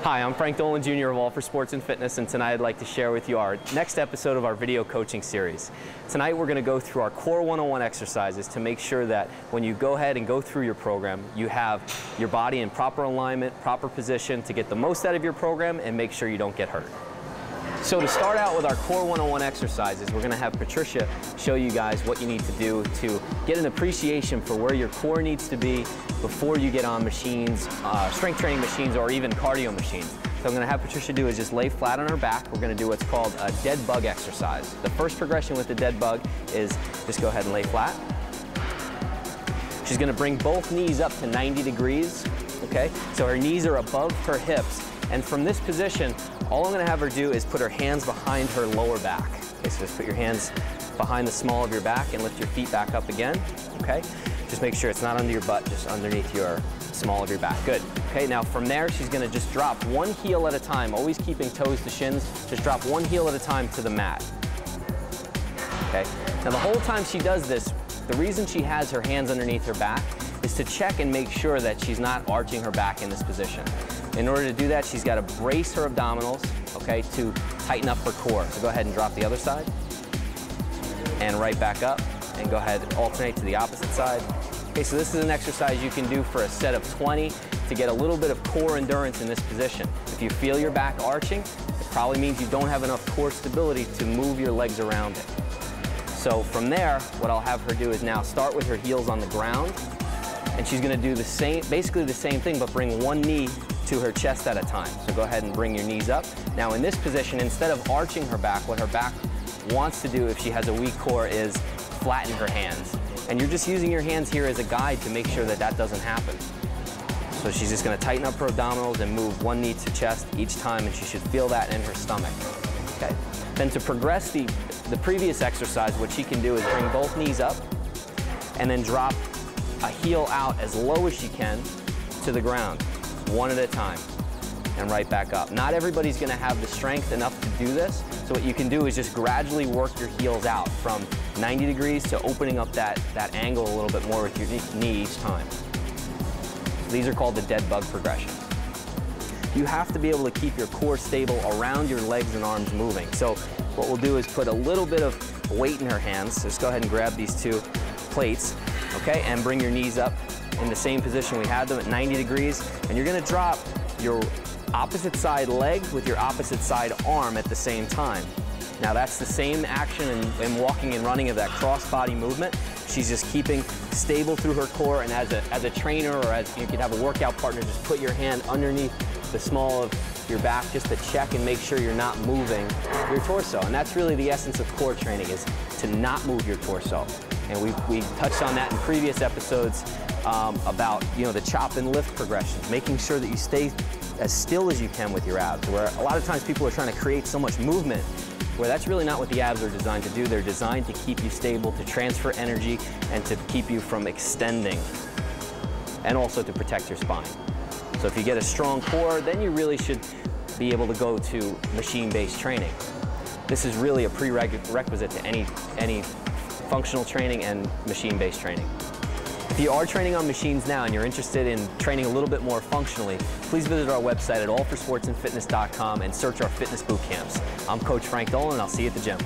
Hi, I'm Frank Dolan, Jr. of All for Sports and Fitness, and tonight I'd like to share with you our next episode of our video coaching series. Tonight we're going to go through our Core 101 exercises to make sure that when you go ahead and go through your program, you have your body in proper alignment, proper position to get the most out of your program and make sure you don't get hurt. So to start out with our Core 101 exercises, we're going to have Patricia show you guys what you need to do to get an appreciation for where your core needs to be before you get on machines, strength training machines, or even cardio machines. So I'm going to have Patricia do is just lay flat on her back. We're going to do what's called a dead bug exercise. The first progression with the dead bug is just go ahead and lay flat. She's going to bring both knees up to 90 degrees, okay? So her knees are above her hips. And from this position, all I'm going to have her do is put her hands behind her lower back. Okay, so just put your hands behind the small of your back and lift your feet back up again, okay? Just make sure it's not under your butt, just underneath your small of your back. Good. Okay, now from there, she's going to just drop one heel at a time, always keeping toes to shins. Just drop one heel at a time to the mat. Okay? Now the whole time she does this, the reason she has her hands underneath her back is to check and make sure that she's not arching her back in this position. In order to do that, she's got to brace her abdominals, okay, to tighten up her core. So go ahead and drop the other side, and right back up, and go ahead and alternate to the opposite side. Okay, so this is an exercise you can do for a set of 20 to get a little bit of core endurance in this position. If you feel your back arching, it probably means you don't have enough core stability to move your legs around it. So from there, what I'll have her do is now start with her heels on the ground, and she's going to do the same, basically the same thing, but bring one knee to her chest at a time. So go ahead and bring your knees up. Now in this position, instead of arching her back, what her back wants to do if she has a weak core is flatten her hands. And you're just using your hands here as a guide to make sure that that doesn't happen. So she's just going to tighten up her abdominals and move one knee to chest each time, and she should feel that in her stomach. Okay. Then to progress the previous exercise, what she can do is bring both knees up and then drop a heel out as low as she can to the ground, one at a time, and right back up. Not everybody's going to have the strength enough to do this, so what you can do is just gradually work your heels out from 90 degrees to opening up that angle a little bit more with your knee each time. These are called the dead bug progressions. You have to be able to keep your core stable around your legs and arms moving. So what we'll do is put a little bit of weight in her hands. So just go ahead and grab these two plates, okay, and bring your knees up in the same position we had them at 90 degrees. And you're going to drop your opposite side leg with your opposite side arm at the same time. Now that's the same action in walking and running of that cross-body movement. She's just keeping stable through her core, and as a trainer, or as you could have a workout partner, just put your hand underneath the small of your back just to check and make sure you're not moving your torso. And that's really the essence of core training, is to not move your torso. And we touched on that in previous episodes about, you know, the chop and lift progressions, making sure that you stay as still as you can with your abs, where a lot of times people are trying to create so much movement where that's really not what the abs are designed to do. They're designed to keep you stable, to transfer energy, and to keep you from extending, and also to protect your spine. So if you get a strong core, then you really should be able to go to machine-based training. This is really a prerequisite to any functional training and machine-based training. If you are training on machines now and you're interested in training a little bit more functionally, please visit our website at allforsportsandfitness.com and search our fitness boot camps. I'm Coach Frank Dolan, and I'll see you at the gym.